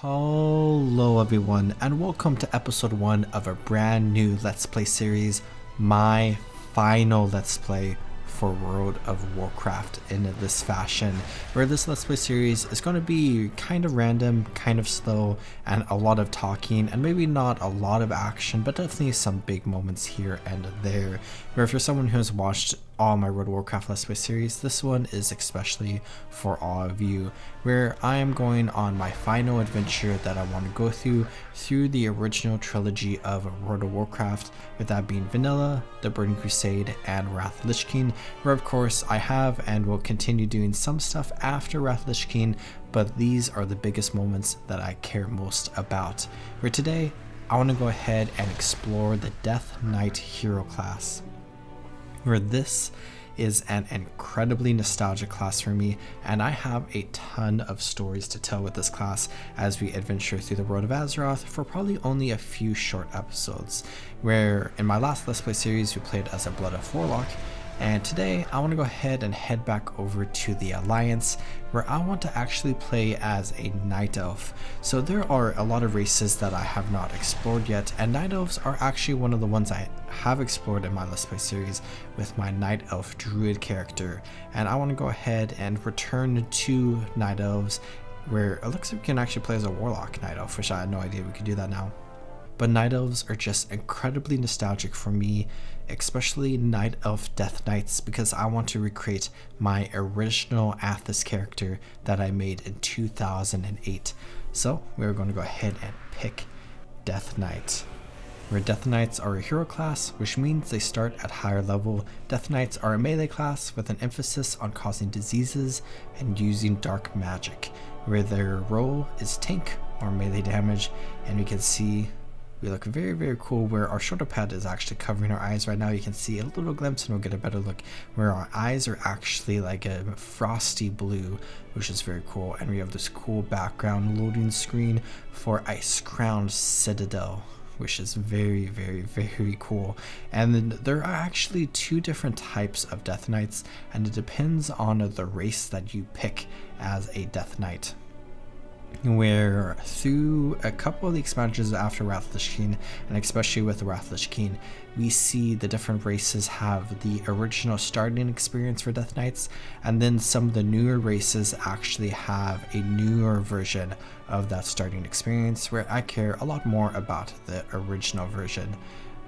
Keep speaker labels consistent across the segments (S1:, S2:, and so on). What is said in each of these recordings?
S1: Hello everyone and welcome to episode 1 of a brand new Let's Play series, my final Let's Play for World of Warcraft in this fashion, where this Let's Play series is going to be kind of random, kind of slow, and a lot of talking, and maybe not a lot of action, but definitely some big moments here and there. Where if you're someone who has watched all my World of Warcraft Let's Play series, this one is especially for all of you, where I am going on my final adventure that I want to go through the original trilogy of World of Warcraft, with that being Vanilla, the Burning Crusade, and Wrath Lich King, where of course I have and will continue doing some stuff after Wrath Lich King, but these are the biggest moments that I care most about. Where today, I want to go ahead and explore the Death Knight hero class, where this is an incredibly nostalgic class for me, and I have a ton of stories to tell with this class as we adventure through the world of Azeroth for probably only a few short episodes, where in my last Let's Play series we played as a Blood Elf Warlock, and today I want to go ahead and head back over to the Alliance, where I want to actually play as a Night Elf. So there are a lot of races that I have not explored yet, and Night Elves are actually one of the ones I have explored in my Let's Play series with my Night Elf Druid character. And I want to go ahead and return to Night Elves, where it looks like we can actually play as a Warlock Night Elf, which I had no idea we could do that now. But Night Elves are just incredibly nostalgic for me, especially Night Elf Death Knights, because I want to recreate my original Athis character that I made in 2008. So we're going to go ahead and pick Death Knight. Where Death Knights are a hero class, which means they start at higher level. Death Knights are a melee class with an emphasis on causing diseases and using dark magic, where their role is tank or melee damage, and we can see we look very, very cool, where our shoulder pad is actually covering our eyes right now. You can see a little glimpse and we'll get a better look, where our eyes are actually like a frosty blue, which is very cool. And we have this cool background loading screen for Ice Crown Citadel, which is very, very, very cool. And then there are actually two different types of Death Knights, and it depends on the race that you pick as a Death Knight, where through a couple of the expansions after Wrath Lich King, and especially with Wrath Lich King, we see the different races have the original starting experience for Death Knights, and then some of the newer races actually have a newer version of that starting experience, where I care a lot more about the original version.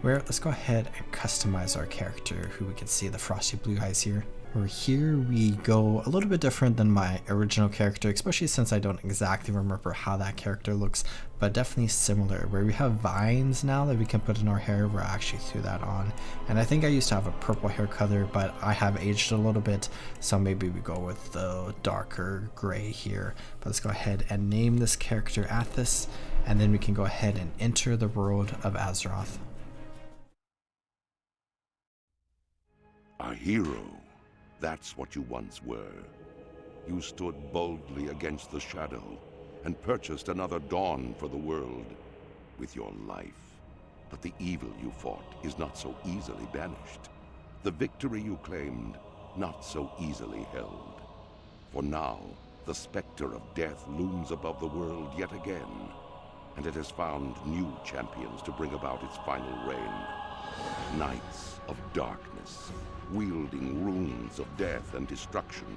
S1: Where let's go ahead and customize our character, who we can see the frosty blue eyes here. Where here we go a little bit different than my original character, especially since I don't exactly remember how that character looks, but definitely similar, where we have vines now that we can put in our hair, where I actually threw that on. And I think I used to have a purple hair color, but I have aged a little bit, so maybe we go with the darker gray here. But let's go ahead and name this character Athis, and then we can go ahead and enter the world of Azeroth.
S2: A hero. That's what you once were. You stood boldly against the shadow and purchased another dawn for the world with your life. But the evil you fought is not so easily banished. The victory you claimed, not so easily held. For now, the specter of death looms above the world yet again, and it has found new champions to bring about its final reign. Knights of darkness, wielding runes of death and destruction,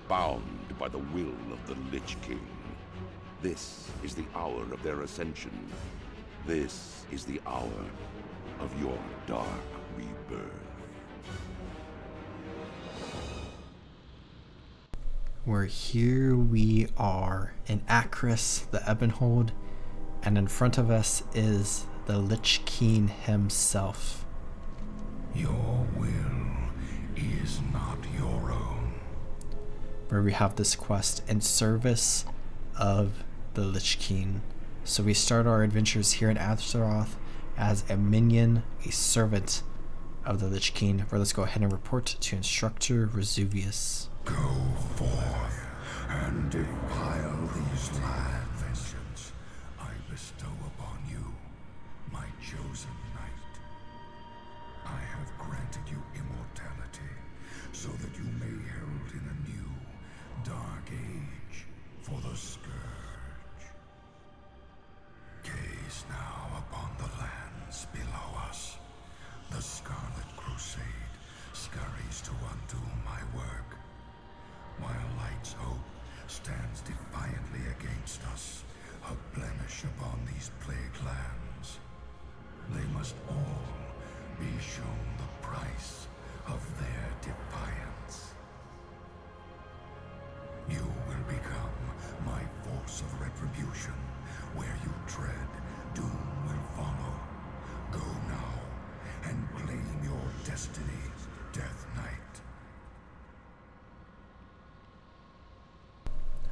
S2: bound by the will of the Lich King. This is the hour of their ascension. This is the hour of your dark rebirth.
S1: Where here we are in Akris, the Ebonhold, and in front of us is the Lich King himself.
S3: Your will is not your own.
S1: Where we have this quest in service of the Lich King. So we start our adventures here in Azeroth as a minion, a servant of the Lich King. Where let's go ahead and report to Instructor Resuvius.
S3: Go forth and defile these lands. Vengeance I bestow upon you, my chosen knight. I have granted you immortality, so that you may herald in a new, dark age for the Scourge.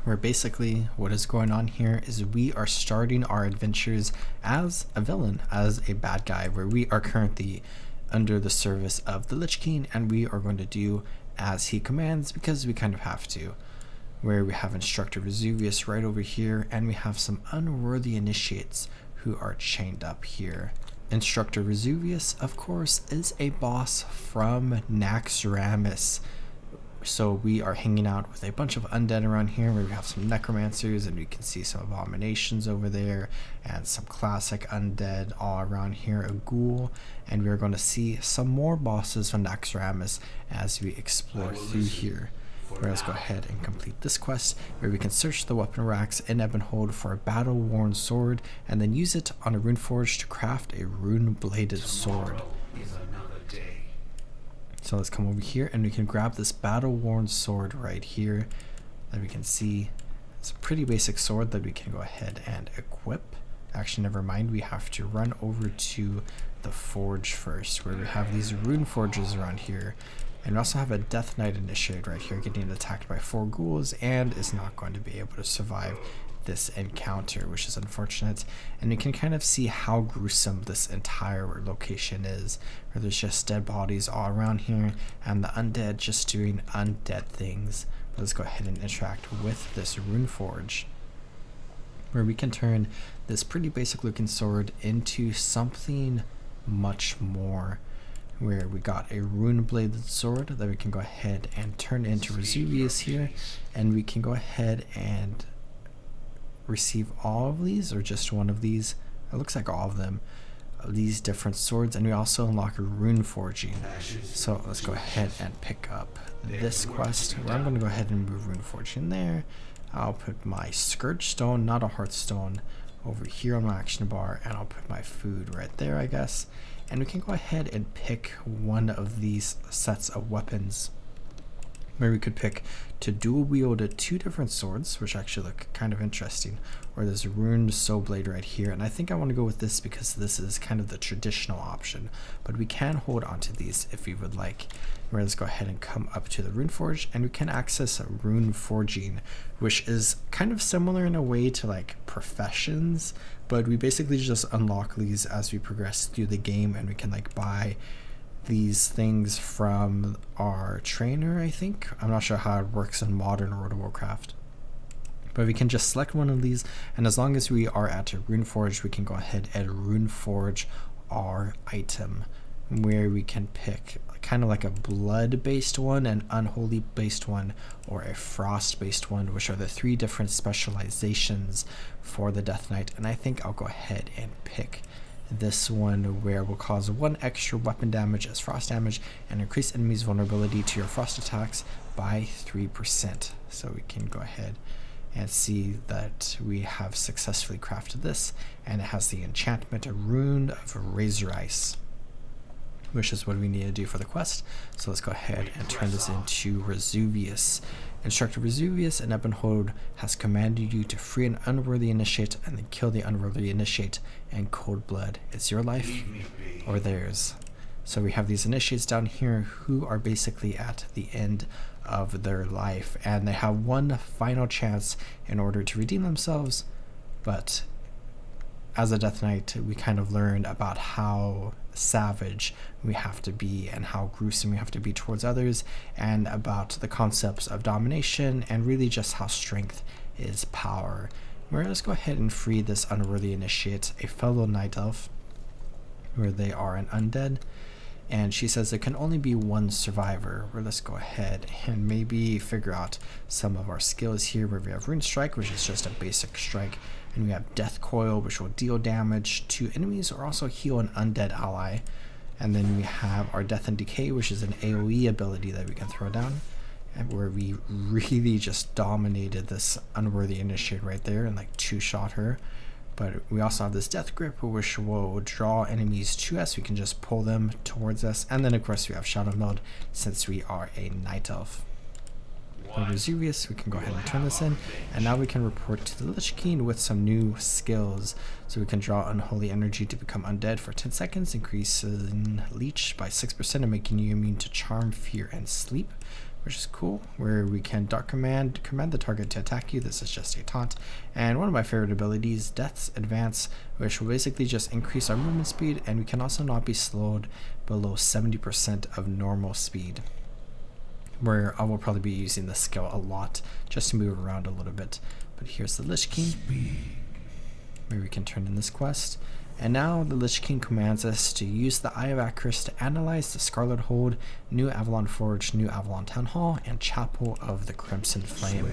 S1: where basically what is going on here is we are starting our adventures as a villain, as a bad guy, where we are currently under the service of the Lich King, and we are going to do as he commands because we kind of have to. Where we have Instructor Vesuvius right over here, and we have some unworthy initiates who are chained up here. Instructor Vesuvius, of course, is a boss from Naxxramas. So we are hanging out with a bunch of undead around here, where we have some necromancers, and we can see some abominations over there, and some classic undead all around here, a ghoul, and we are going to see some more bosses from Naxxramas as we explore through here. Let's go ahead and complete this quest, where we can search the weapon racks in Ebonhold for a battle-worn sword, and then use it on a runeforge to craft a rune-bladed sword. So let's come over here, and we can grab this battle-worn sword right here that we can see. It's a pretty basic sword that we can go ahead and equip. Actually, never mind, we have to run over to the forge first, where we have these rune forges around here. And we also have a Death Knight initiate right here, getting attacked by 4 ghouls, and is not going to be able to survive this encounter, which is unfortunate. And you can kind of see how gruesome this entire location is, where there's just dead bodies all around here, and the undead just doing undead things. But let's go ahead and interact with this rune forge, where we can turn this pretty basic looking sword into something much more, where we got a rune-bladed sword that we can go ahead and turn into Vesuvius here, and we can go ahead and receive all of these, or just one of these. It looks like all of them, these different swords, and we also unlock a rune forging. So let's go ahead and pick up this quest, where I'm going to go ahead and move rune forging there. I'll put my scourge stone, not a hearthstone, over here on my action bar, and I'll put my food right there, I guess. And we can go ahead and pick one of these sets of weapons, where we could pick to dual wield 2 different swords, which actually look kind of interesting, or this runed soul blade right here. And I think I want to go with this because this is kind of the traditional option, but we can hold onto these if we would like. Let's go ahead and come up to the rune forge, and we can access rune forging, which is kind of similar in a way to like professions, but we basically just unlock these as we progress through the game, and we can like buy these things from our trainer, I think. I'm not sure how it works in modern World of Warcraft, but we can just select one of these, and as long as we are at a rune forge, we can go ahead and rune forge our item, where we can pick kind of like a blood based one, an unholy based one, or a frost based one, which are the 3 different specializations for the Death Knight. And I think I'll go ahead and pick this one, where we'll cause 1 extra weapon damage as frost damage and increase enemies' vulnerability to your frost attacks by 3%. So we can go ahead and see that we have successfully crafted this, and it has the enchantment Rune of Razor Ice, which is what we need to do for the quest. So let's go ahead and turn this into Vesuvius. Instructor Vesuvius in Ebonhold has commanded you to free an unworthy initiate and then kill the unworthy initiate in cold blood. It's your life or theirs. So we have these initiates down here who are basically at the end of their life, and they have 1 final chance in order to redeem themselves. But as a Death Knight, we kind of learned about how savage we have to be and how gruesome we have to be towards others, and about the concepts of domination, and really just how strength is power. Let's go ahead and free this unworthy initiate, a fellow night elf, where they are an undead, and she says there can only be 1 survivor. Let's go ahead and maybe figure out some of our skills here, where we have Rune Strike, which is just a basic strike, and we have Death Coil, which will deal damage to enemies or also heal an undead ally. And then we have our Death and Decay, which is an AoE ability that we can throw down, and where we really just dominated this unworthy initiate right there and like 2-shot her. But we also have this Death Grip, which will draw enemies to us. We can just pull them towards us. And then of course we have Shadow Meld, since we are a Night Elf. For Vesuvius, we can go ahead and turn this in, and now we can report to the Lich King with some new skills. So we can draw Unholy Energy to become undead for 10 seconds, increasing Leech by 6% and making you immune to Charm, Fear, and Sleep. which is cool, where we can Dark Command the target to attack you. This is just a taunt. And one of my favorite abilities, Death's Advance, which will basically just increase our movement speed, and we can also not be slowed below 70% of normal speed, where I will probably be using this skill a lot just to move around a little bit. But here's the Lich King, where we can turn in this quest. And now the Lich King commands us to use the Eye of Athis to analyze the Scarlet Hold, New Avalon Forge, New Avalon Town Hall, and Chapel of the Crimson Flame.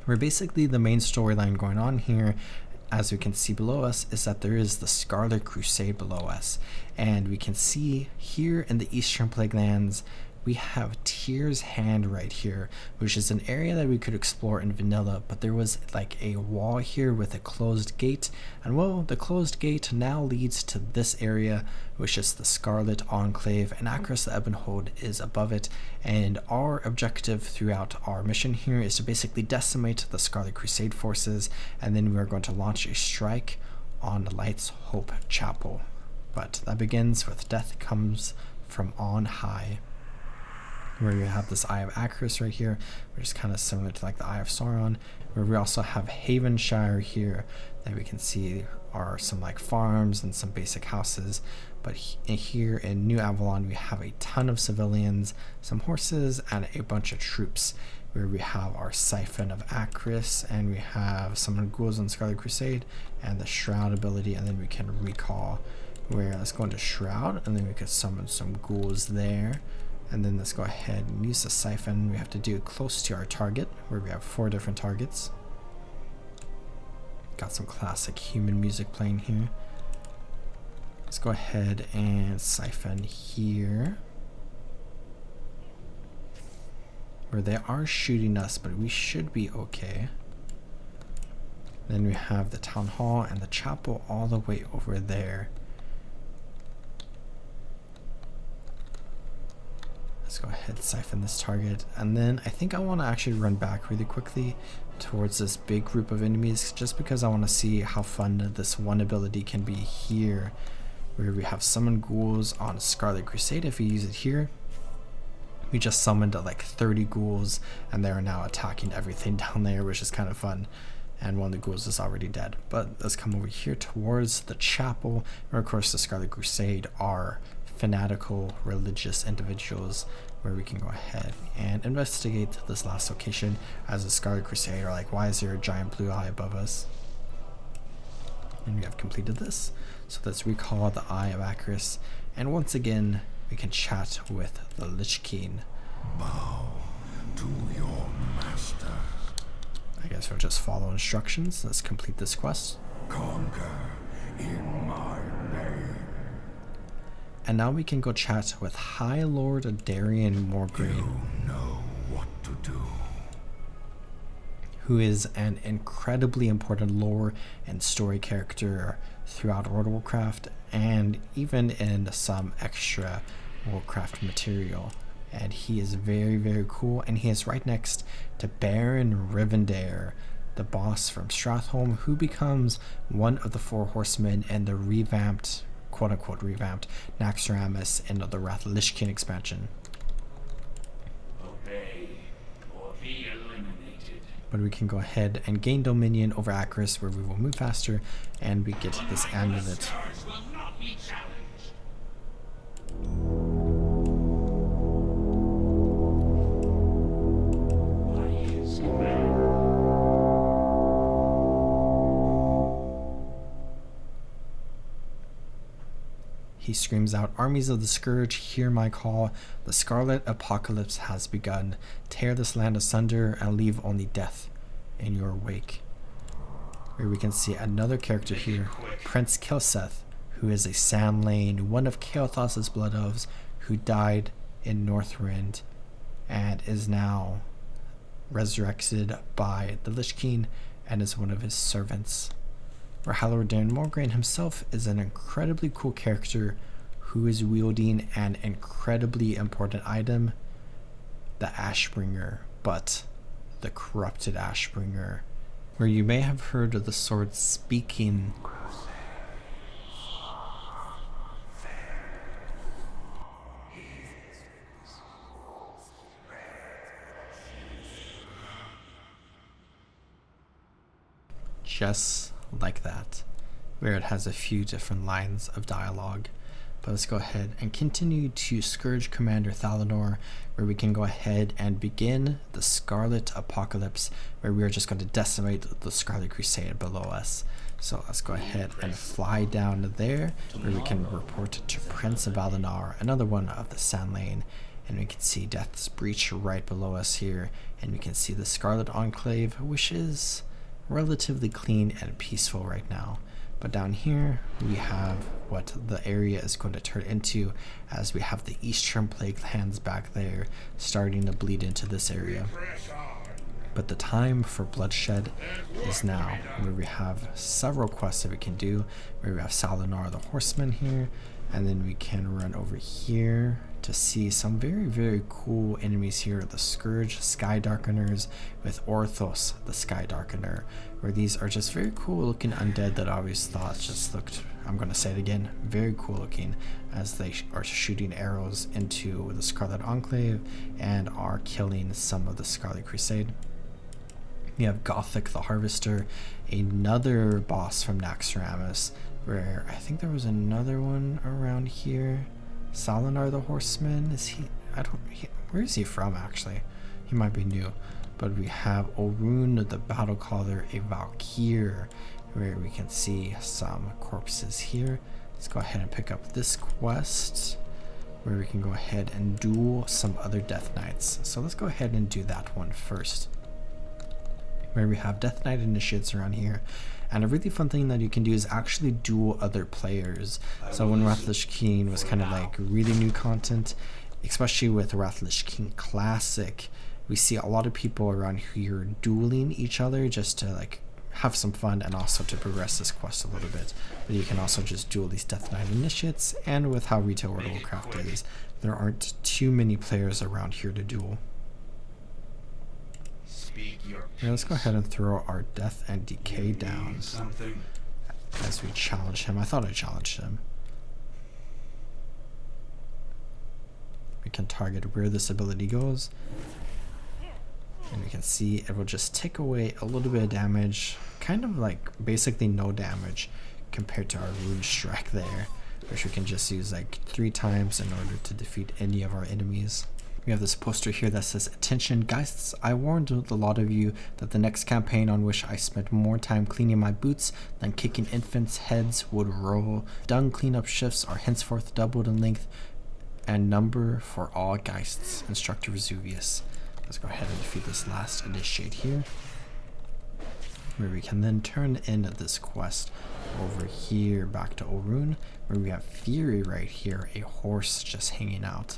S1: Where basically the main storyline going on here, as we can see below us, is that there is the Scarlet Crusade below us. And we can see here in the Eastern Plague Lands, we have Tyr's Hand right here, which is an area that we could explore in vanilla, but there was like a wall here with a closed gate, and well, the closed gate now leads to this area, which is the Scarlet Enclave, and Athis the Ebonhold is above it, and our objective throughout our mission here is to basically decimate the Scarlet Crusade forces, and then we are going to launch a strike on Light's Hope Chapel. But that begins with Death Comes from On High, where we have this Eye of Athis right here, which is kind of similar to like the Eye of Sauron, where we also have Havenshire here that we can see are some like farms and some basic houses. But here in New Avalon, we have a ton of civilians, some horses, and a bunch of troops, where we have our Siphon of Athis, and we have some ghouls on Scarlet Crusade, and the Shroud ability, and then we can recall, where let's go into Shroud, and then we could summon some ghouls there. And then let's go ahead and use the Siphon. We have to do it close to our target, where we have 4 different targets. Got some classic human music playing here. Let's go ahead and Siphon here, where they are shooting us, but we should be okay. Then we have the Town Hall and the Chapel all the way over there. Let's go ahead and Siphon this target, and then I think I want to actually run back really quickly towards this big group of enemies, just because I want to see how fun this one ability can be here, where we have Summon Ghouls on Scarlet Crusade. If we use it here, we just summoned like 30 ghouls, and they are now attacking everything down there, which is kind of fun. And one of the ghouls is already dead. But let's come over here towards the chapel, where of course the Scarlet Crusade are fanatical religious individuals, where we can go ahead and investigate this last location, as the Scarlet Crusade are like, why is there a giant blue eye above us? And we have completed this. So let's recall the Eye of Athis, and once again we can chat with the Lich King.
S3: Bow to your master.
S1: I guess we'll just follow instructions. Let's complete this quest.
S3: Conquer in my name.
S1: And now we can go chat with High Lord Darian Morgreen,
S3: You know what to do.
S1: who is an incredibly important lore and story character throughout World of Warcraft, and even in some extra Warcraft material. And he is very, very cool, and he is right next to Baron Rivendare, the boss from Stratholme, who becomes one of the 4 horsemen in the revamped, quote-unquote revamped, Naxxramas in the Wrath Lich King expansion.
S4: Obey or be eliminated.
S1: But we can go ahead and gain dominion over Athis, where we will move faster, and we get this amulet.
S4: Stars will not be challenged. By his command.
S1: He screams out, "Armies of the Scourge, hear my call. The Scarlet Apocalypse has begun. Tear this land asunder and leave only death in your wake." Where we can see another character here, Prince Kilseth, who is a Sandlane, one of Kael'thas's Blood Elves, who died in Northrend and is now resurrected by the Lich King and is one of his servants. Where Hallowed Darian Morgreen himself is an incredibly cool character who is wielding an incredibly important item, the Ashbringer, but the corrupted Ashbringer, where you may have heard of the sword speaking. just like that, where it has a few different lines of dialogue. But let's go ahead and continue to Scourge Commander Thalanor, where we can go ahead and begin the Scarlet Apocalypse, where we are just going to decimate the Scarlet Crusade below us. So let's go ahead and fly down there, where we can report to Prince Valinar, another one of the Sand Lane, and we can see Death's Breach right below us here, and we can see the Scarlet Enclave, which is relatively clean and peaceful right now. But down here we have what the area is going to turn into, as we have the Eastern Plague Lands back there starting to bleed into this area. But the time for bloodshed is now, where we have several quests that we can do, where we have Salinar the Horseman here, and then we can run over here to see some very cool enemies here, the Scourge Sky Darkeners with Orthos the Sky Darkener, where these are just very cool looking undead that I always thought just looked, I'm going to say it again, very cool looking, as they are shooting arrows into the Scarlet Enclave and are killing some of the Scarlet Crusade. We have Gothic the Harvester, another boss from Naxxramas, where I think there was another one around here. Salinar the Horseman, is he? Where is he from actually? He might be new. But we have Orun the Battle Caller, a Valkyr, where we can see some corpses here. Let's go ahead and pick up this quest, where we can go ahead and duel some other Death Knights. So let's go ahead and do that one first, where we have Death Knight initiates around here. And a really fun thing that you can do is actually duel other players. So when Wrath of the Lich King was kind of like really new content, especially with Wrath of the Lich King Classic, we see a lot of people around here dueling each other just to like have some fun and also to progress this quest a little bit. But you can also just duel these Death Knight initiates, and with how retail World of Warcraft is, there aren't too many players around here to duel. Yeah, let's go ahead and throw our Death and Decay down as we challenge him. I thought I challenged him. We can target where this ability goes, and we can see it will just take away a little bit of damage, kind of like basically no damage compared to our Rune Strike there, which we can just use like 3 times in order to defeat any of our enemies. We have this poster here that says, "Attention Geists, I warned a lot of you that the next campaign, on which I spent more time cleaning my boots than kicking infants' heads, would roll. Dung cleanup shifts are henceforth doubled in length and number for all Geists. Instructor Vesuvius." Let's go ahead and defeat this last initiate here, where we can then turn in this quest over here back to Orun, where we have Fury right here, a horse just hanging out.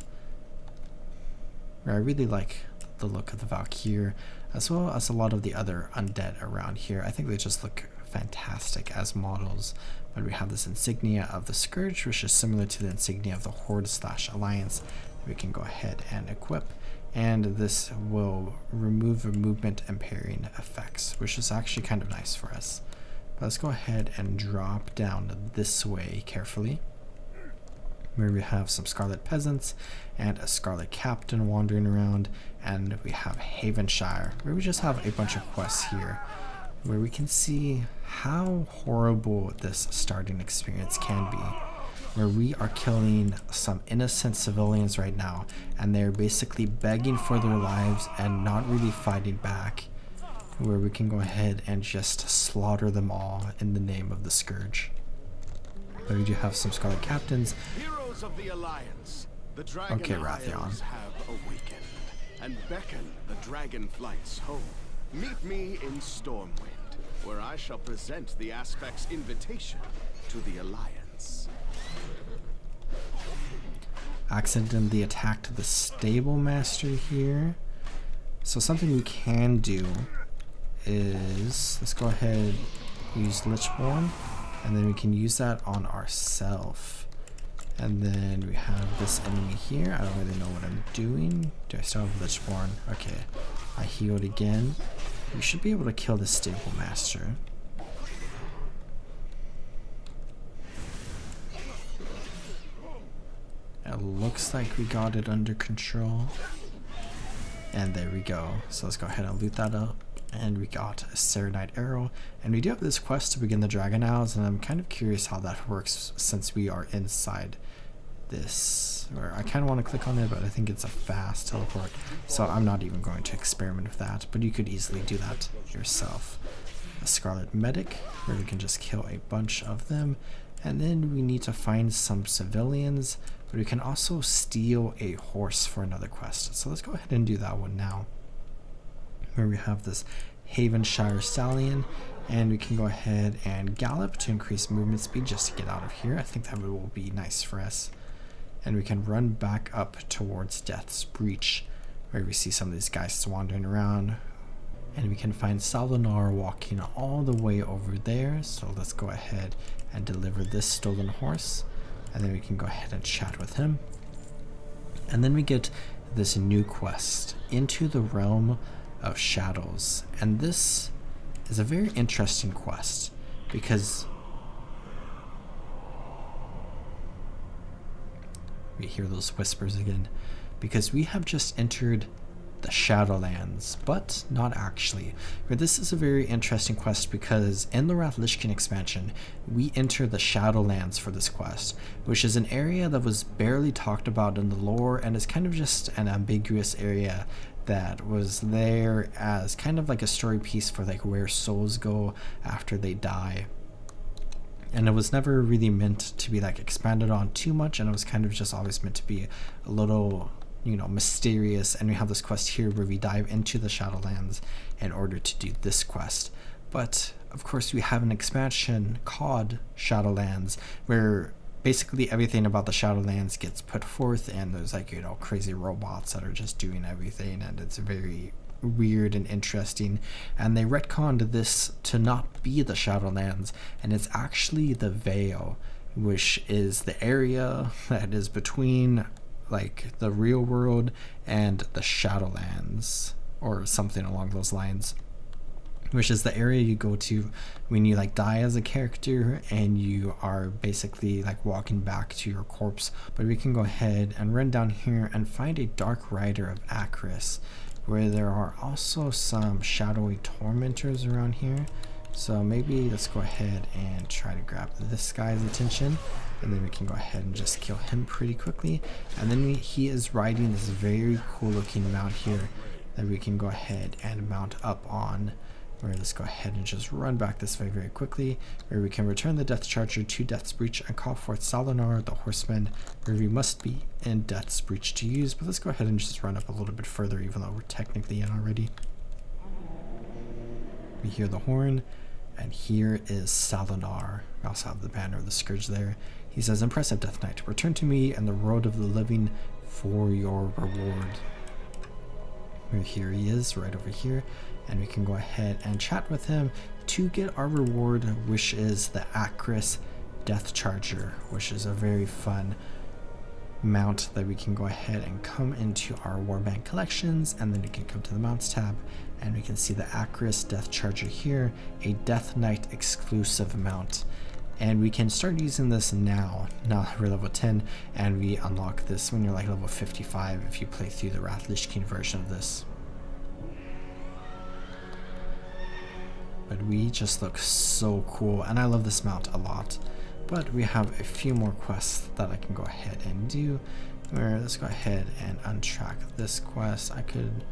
S1: I really like the look of the Valkyr, as well as a lot of the other undead around here. I think they just look fantastic as models. But we have this insignia of the Scourge, which is similar to the insignia of the Horde/Alliance. We can go ahead and equip, and this will remove movement impairing effects, which is actually kind of nice for us. But let's go ahead and drop down this way carefully, where we have some Scarlet Peasants and a Scarlet Captain wandering around, and we have Havenshire, where we just have a bunch of quests here, where we can see how horrible this starting experience can be, where we are killing some innocent civilians right now, and they're basically begging for their lives and not really fighting back, where we can go ahead and just slaughter them all in the name of the Scourge. But we do have some Scarlet Captains.
S5: Heroes of the Alliance, the Dragon
S1: Okay,
S5: Isles
S1: Wrathion.
S5: have awakened and beckon the dragon flights home. Meet me in Stormwind, where I shall present the Aspect's invitation to the Alliance.
S1: Accidentally attacked the Stable Master here. So something we can do is, let's go ahead and use Lichborn, and then we can use that on ourselves. And then we have this enemy here. I don't really know what I'm doing. Do I still have Lichborn? Okay, I healed again. We should be able to kill the Stable Master. It looks like we got it under control. And there we go. So let's go ahead and loot that up. And we got a Serenite Arrow. And we do have this quest to begin the Dragon Isles, and I'm kind of curious how that works since we are inside this. Or I kind of want to click on it, but I think it's a fast teleport, so I'm not even going to experiment with that, but you could easily do that yourself. A Scarlet Medic, where we can just kill a bunch of them. And then we need to find some civilians, but we can also steal a horse for another quest. So let's go ahead and do that one now. Where we have this Havenshire Stallion, and we can go ahead and gallop to increase movement speed just to get out of here. I think that will be nice for us. And we can run back up towards Death's Breach, where we see some of these guys wandering around. And we can find Salinar walking all the way over there. So let's go ahead and deliver this stolen horse. And then we can go ahead and chat with him. And then we get this new quest, Into the Realm of Shadows. And this is a very interesting quest because we hear those whispers again, because we have just entered the Shadowlands, but not actually. But this is a very interesting quest because in the Wrath Lich King expansion, we enter the Shadowlands for this quest, which is an area that was barely talked about in the lore and is kind of just an ambiguous area that was there as kind of like a story piece for like where souls go after they die. And it was never really meant to be like expanded on too much, and it was kind of just always meant to be a little, you know, mysterious. And we have this quest here where we dive into the Shadowlands in order to do this quest. But of course we have an expansion called Shadowlands where basically everything about the Shadowlands gets put forth, and there's like, you know, crazy robots that are just doing everything, and it's very weird and interesting. And they retconned this to not be the Shadowlands, and it's actually the Vale, which is the area that is between like the real world and the Shadowlands, or something along those lines, which is the area you go to when you like die as a character and you are basically like walking back to your corpse. But we can go ahead and run down here and find a Dark Rider of Athis, where there are also some shadowy tormentors around here. So maybe let's go ahead and try to grab this guy's attention, and then we can go ahead and just kill him pretty quickly. And then he is riding this very cool looking mount here that we can go ahead and mount up on. Where let's go ahead and just run back this way very quickly, where we can return the Death Charger to Death's Breach and call forth Salinar the Horseman, where we must be in Death's Breach to use. But let's go ahead and just run up a little bit further, even though we're technically in already. We hear the horn, and here is Salinar. We also have the banner of the Scourge there. He says, "Impressive, Death Knight. Return to me and the road of the living for your reward." And here he is, right over here. And we can go ahead and chat with him to get our reward, which is the Athis Death Charger, which is a very fun mount that we can go ahead and come into our Warband collections, and then we can come to the mounts tab and we can see the Athis Death Charger here, a Death Knight exclusive mount. And we can start using this now that we're level 10, and we unlock this when you're like level 55 if you play through the Wrath Lich King version of this. But we just look so cool, and I love this mount a lot. But we have a few more quests that I can go ahead and do. Let's go ahead and untrack this quest. I could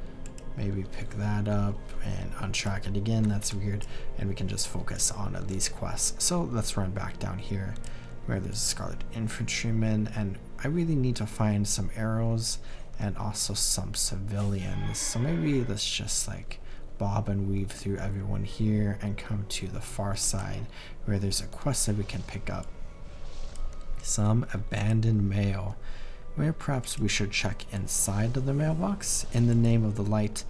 S1: maybe pick that up and untrack it again. That's weird. And we can just focus on these quests. So let's run back down here where there's a Scarlet Infantryman, and I really need to find some arrows and also some civilians. So maybe let's just like bob and weave through everyone here and come to the far side where there's a quest that we can pick up. Some abandoned mail, where perhaps we should check inside of the mailbox. In the name of the light,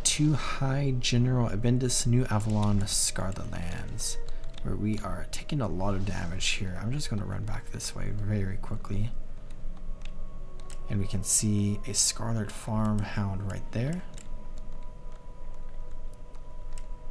S1: to High General Abindus, New Avalon, Scarlet Lands, where we are taking a lot of damage here. I'm just going to run back this way very quickly. And we can see a Scarlet Farm Hound right there.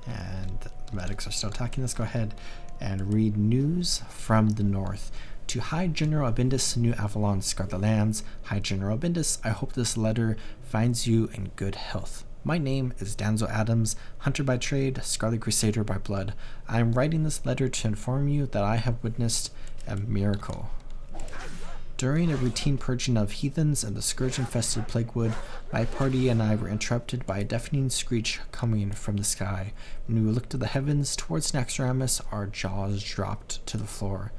S1: And the medics are still attacking. Let's go ahead and read news from the north. To High General Abindus, New Avalon, Scarlet Lands. High General Abindus, I hope this letter finds you in good health. My name is Danzo Adams, hunter by trade, Scarlet Crusader by blood. I am writing this letter to inform you that I have witnessed a miracle. During a routine purging of heathens in the scourge-infested Plaguewood, my party and I were interrupted by a deafening screech coming from the sky. When we looked to the heavens towards Naxxramas, our jaws dropped to the floor.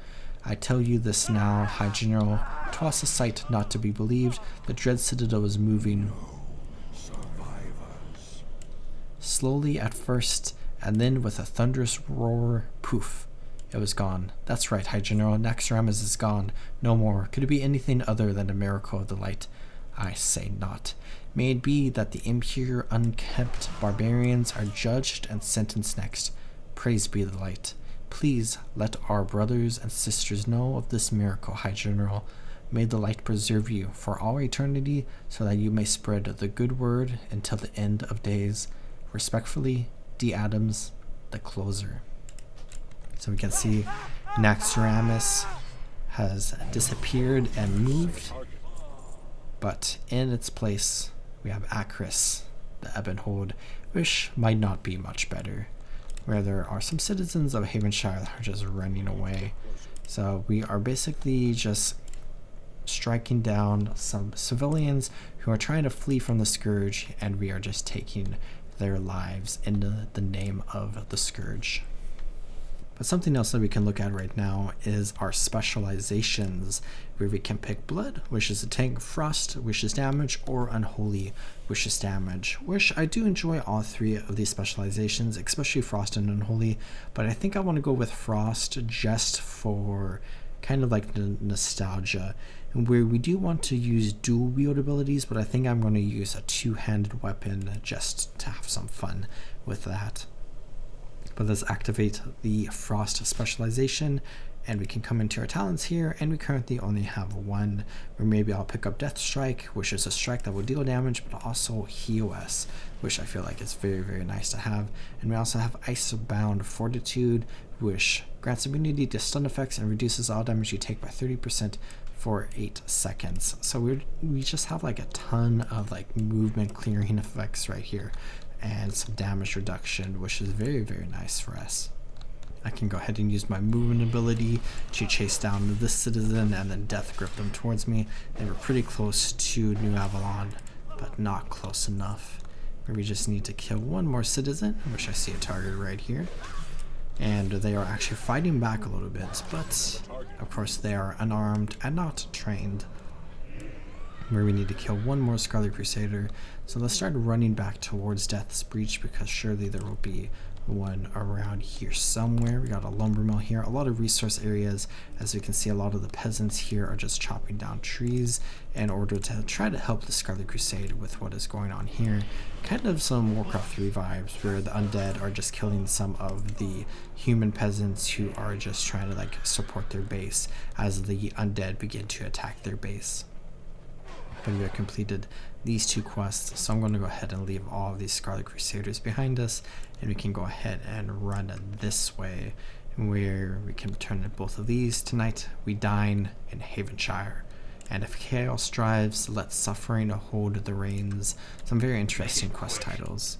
S1: I tell you this now, High General, 'twas a sight not to be believed. The dread citadel was moving. Slowly at first, and then with a thunderous roar, poof, it was gone. That's right, High General, Naxxramas is gone. No more. Could it be anything other than a miracle of the light? I say not. May it be that the impure, unkempt barbarians are judged and sentenced next. Praise be the light. Please let our brothers and sisters know of this miracle, High General. May the light preserve you for all eternity, so that you may spread the good word until the end of days. Respectfully, D. Adams, the closer. So we can see Naxxramas has disappeared and moved, but in its place we have Athis, the Ebonhold, which might not be much better, where there are some citizens of Havenshire that are just running away. So we are basically just striking down some civilians who are trying to flee from the Scourge, and we are just taking their lives in the name of the Scourge. But something else that we can look at right now is our specializations, where we can pick blood, which is a tank, frost, which is damage, or unholy, which is damage, which I do enjoy all three of these specializations, especially frost and unholy, but I think I want to go with frost just for kind of like the nostalgia, and where we do want to use dual wield abilities, but I think I'm going to use a two-handed weapon just to have some fun with that. But let's activate the frost specialization, and we can come into our talents here, and we currently only have one, where maybe I'll pick up Death Strike, which is a strike that will deal damage but also heal us, which I feel like is very, very nice to have. And we also have Icebound Fortitude, which grants immunity to stun effects and reduces all damage you take by 30% for 8 seconds. So we just have like a ton of like movement clearing effects right here, and some damage reduction, which is very, very nice for us. I can go ahead and use my movement ability to chase down this citizen and then death grip them towards me. They were pretty close to New Avalon, but not close enough. Where we just need to kill one more citizen, which I see a target right here. And they are actually fighting back a little bit, but of course they are unarmed and not trained. Where we need to kill one more Scarlet Crusader. So let's start running back towards Death's Breach, because surely there will be one around here somewhere. We got a lumber mill here, a lot of resource areas. As we can see, a lot of the peasants here are just chopping down trees in order to try to help the Scarlet Crusade with what is going on here. Kind of some Warcraft 3 vibes, where the undead are just killing some of the human peasants who are just trying to like support their base as the undead begin to attack their base. But we have completed these two quests, so I'm going to go ahead and leave all of these Scarlet Crusaders behind us, and we can go ahead and run this way, where we can return to both of these. Tonight we dine in Havenshire, and if chaos drives, let suffering hold the reins. Some very interesting quest titles,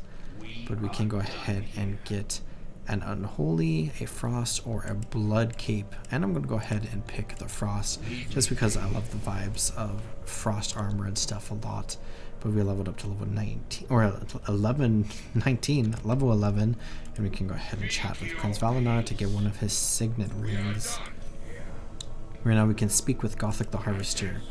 S1: but we can go ahead and get an unholy, a frost, or a blood cape, and I'm going to go ahead and pick the frost just because I love the vibes of frost armor and stuff a lot. But we leveled up to level 19 or 19, level 11, and we can go ahead and chat with Prince Valinar to get one of his signet rings. Right now we can speak with Gothic the Harvester.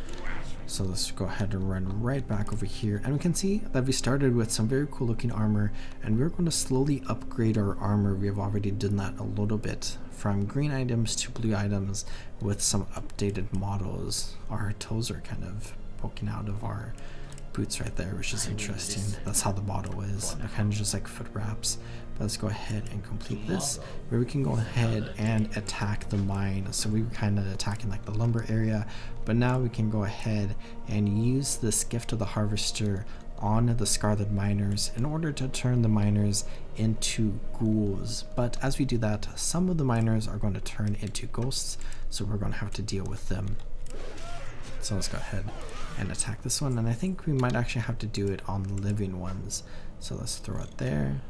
S1: So let's go ahead and run right back over here, and we can see that we started with some very cool looking armor, and we're going to slowly upgrade our armor. We have already done that a little bit, from green items to blue items with some updated models. Our toes are kind of poking out of our boots right there, which is interesting. That's how the model is. They're kind of just like foot wraps. But let's go ahead and complete this, where we can go ahead and attack the mine. So we were kind of attacking like the lumber area, but now we can go ahead and use this Gift of the Harvester on the Scarlet Miners in order to turn the miners into ghouls. But as we do that, some of the miners are going to turn into ghosts, so we're going to have to deal with them. So let's go ahead and attack this one, and I think we might actually have to do it on living ones. So let's throw it there.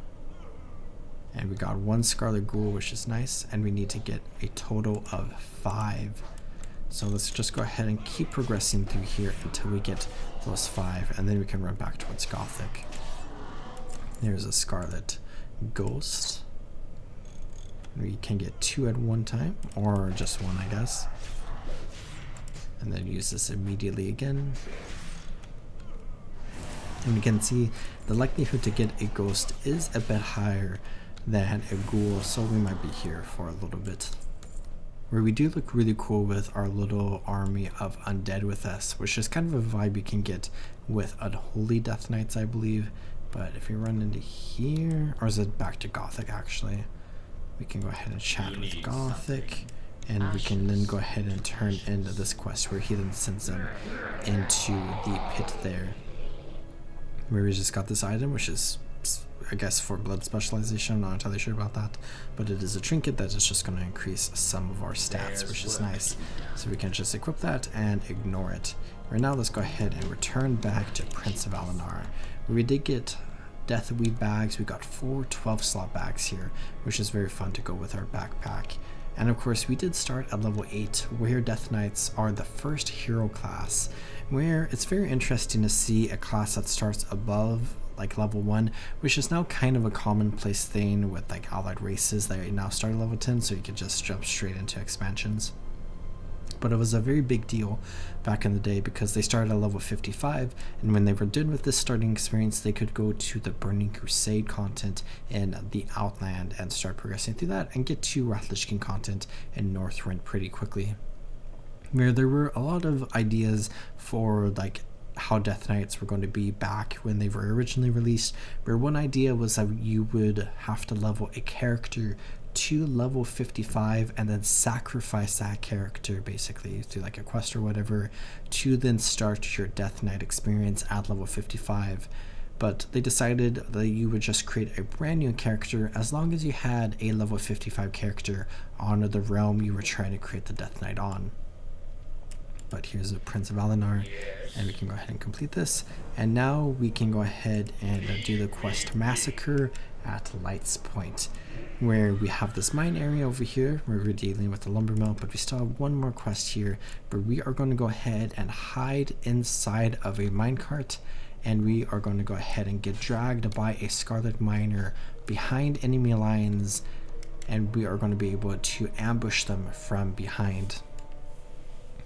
S1: And we got 1 Scarlet Ghoul, which is nice, and we need to get a total of 5. So let's just go ahead and keep progressing through here until we get those 5, and then we can run back towards Gothic. There's a Scarlet Ghost. We can get 2 at one time, or just 1, I guess. And then use this immediately again. And we can see the likelihood to get a ghost is a bit higher than a ghoul, so we might be here for a little bit. Where we do look really cool with our little army of undead with us, which is kind of a vibe you can get with Unholy Death Knights, I believe. But if we run into here, or is it back to Gothic actually? We can go ahead and chat with Gothic, and we can then go ahead and turn into this quest where he then sends them into the pit there. Where we just got this item, which is, I guess, for blood specialization. I'm not entirely sure about that, but it is a trinket that is just going to increase some of our stats, which is nice. So we can just equip that and ignore it. Right now, let's go ahead and return back to Prince of Alinar, where we did get Death Weave bags. We got 4 12-slot bags here, which is very fun to go with our backpack. And of course, we did start at level 8, where Death Knights are the first hero class, where it's very interesting to see a class that starts above like level 1, which is now kind of a commonplace thing with like allied races that now start at level 10, so you can just jump straight into expansions. But it was a very big deal back in the day because they started at level 55, and when they were done with this starting experience, they could go to the Burning Crusade content in the Outland and start progressing through that and get to Wrath-Lich King content in Northrend pretty quickly. Where there were a lot of ideas for like how Death Knights were going to be back when they were originally released, where one idea was that you would have to level a character to level 55 and then sacrifice that character basically through like a quest or whatever to then start your Death Knight experience at level 55. But they decided that you would just create a brand new character as long as you had a level 55 character on the realm you were trying to create the Death Knight on. But here's the Prince of Alinar, and we can go ahead and complete this. And now we can go ahead and do the quest Massacre at Light's Point, where we have this mine area over here where we're dealing with the lumber mill, but we still have one more quest here where we are going to go ahead and hide inside of a minecart, and we are going to go ahead and get dragged by a Scarlet Miner behind enemy lines, and we are going to be able to ambush them from behind.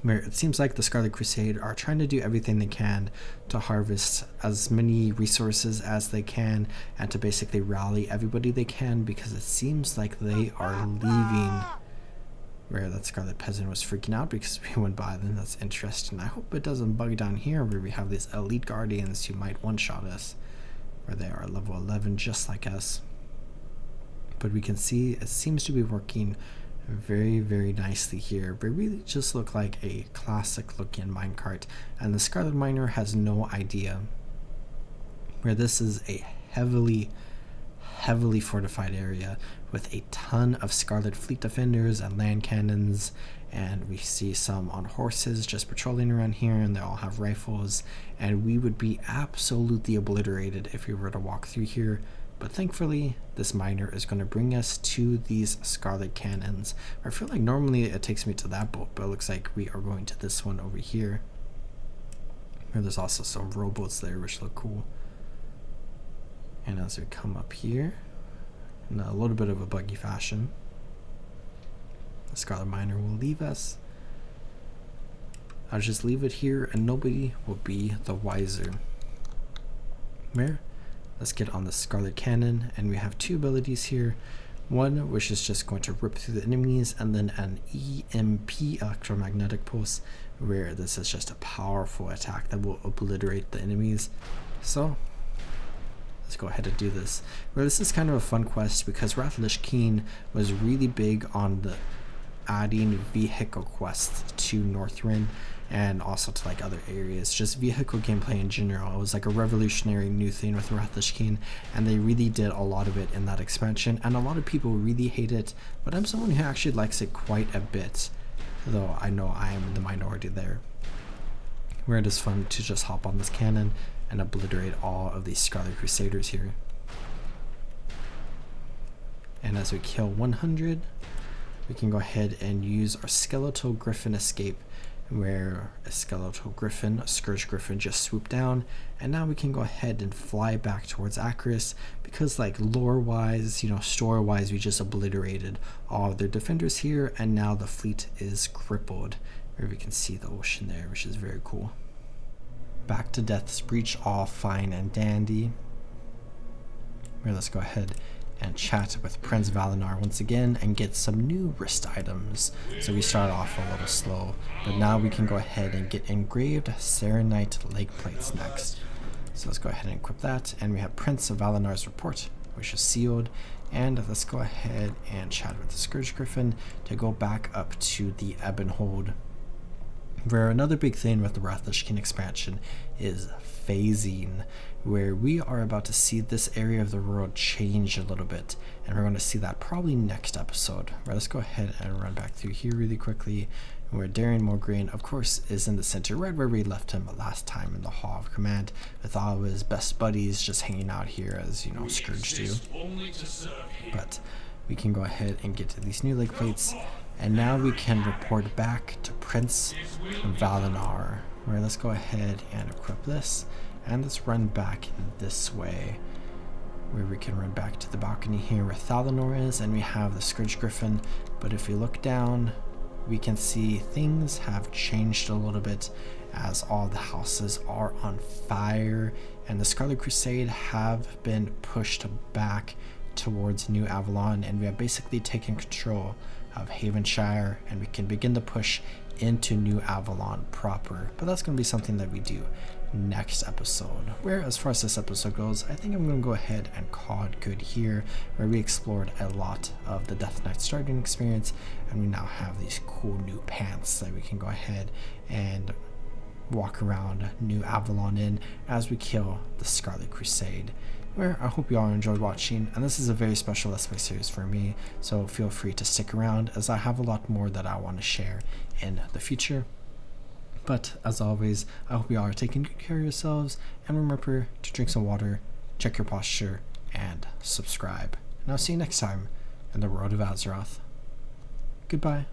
S1: Where it seems like the Scarlet Crusade are trying to do everything they can to harvest as many resources as they can and to basically rally everybody they can, because it seems like they are leaving. Where that Scarlet Peasant was freaking out because we went by them. That's interesting. I hope it doesn't bug down here where we have these elite guardians who might one-shot us, where they are level 11 just like us. But we can see it seems to be working very, very nicely here. They really just look like a classic looking minecart, and the Scarlet Miner has no idea. Where this is a heavily fortified area with a ton of Scarlet Fleet Defenders and land cannons, and we see some on horses just patrolling around here, and they all have rifles, and we would be absolutely obliterated if we were to walk through here. But thankfully, this miner is going to bring us to these Scarlet Cannons. I feel like normally it takes me to that boat, but it looks like we are going to this one over here. And there's also some rowboats there, which look cool. And as we come up here, in a little bit of a buggy fashion, the Scarlet Miner will leave us. I'll just leave it here, and nobody will be the wiser. Where? Let's get on the Scarlet Cannon, and we have 2 abilities here. One which is just going to rip through the enemies, and then an EMP, electromagnetic pulse, where this is just a powerful attack that will obliterate the enemies. So let's go ahead and do this. Where this is kind of a fun quest because Wrath-Lich King was really big on the adding vehicle quests to Northrend and also to like other areas, just vehicle gameplay in general. It was like a revolutionary new thing with Wrath-Lich King, and they really did a lot of it in that expansion, and a lot of people really hate it, but I'm someone who actually likes it quite a bit, though I know I am the minority there. Where it is fun to just hop on this cannon and obliterate all of these Scarlet Crusaders here. And as we kill 100, we can go ahead and use our skeletal griffin escape, where a skeletal griffin, a scourge griffin, just swooped down, and now we can go ahead and fly back towards Athis, because like lore wise, story wise, we just obliterated all of their defenders here, and now the fleet is crippled, where we can see the ocean there, which is very cool. Back to Death's Breach, all fine and dandy. Here, let's go ahead and chat with Prince Valinar once again and get some new wrist items. So we start off a little slow, but now we can go ahead and get engraved Serenite leg plates next. So let's go ahead and equip that, and we have Prince of Valinar's report, which is sealed. And let's go ahead and chat with the Scourge Griffin to go back up to the Ebonhold, where another big thing with the Wrath of the King expansion is phasing, where we are about to see this area of the world change a little bit, and we're going to see that probably next episode. Right, let's go ahead and run back through here really quickly, where Darren Morgraine, of course, is in the center, right where we left him last time in the Hall of Command, with all of his best buddies just hanging out here as, Scourge do. But we can go ahead and get to these new leg plates, and now we can report back to Prince Valinar. Right, let's go ahead and equip this, and let's run back this way, where we can run back to the balcony here where Thalanor is, and we have the Scourge Griffin. But if we look down, we can see things have changed a little bit, as all the houses are on fire, and the Scarlet Crusade have been pushed back towards New Avalon, and we have basically taken control of Havenshire, and we can begin the push into New Avalon proper. But that's going to be something that we do next episode, where as far as this episode goes, I think I'm going to go ahead and call it good here, where we explored a lot of the Death Knight starting experience, and we now have these cool new pants that we can go ahead and walk around New Avalon in as we kill the Scarlet Crusade. Where I hope you all enjoyed watching, and this is a very special Let's Play series for me, so feel free to stick around, as I have a lot more that I want to share in the future. But as always, I hope you all are taking good care of yourselves, and remember to drink some water, check your posture, and subscribe. And I'll see you next time in the World of Azeroth. Goodbye.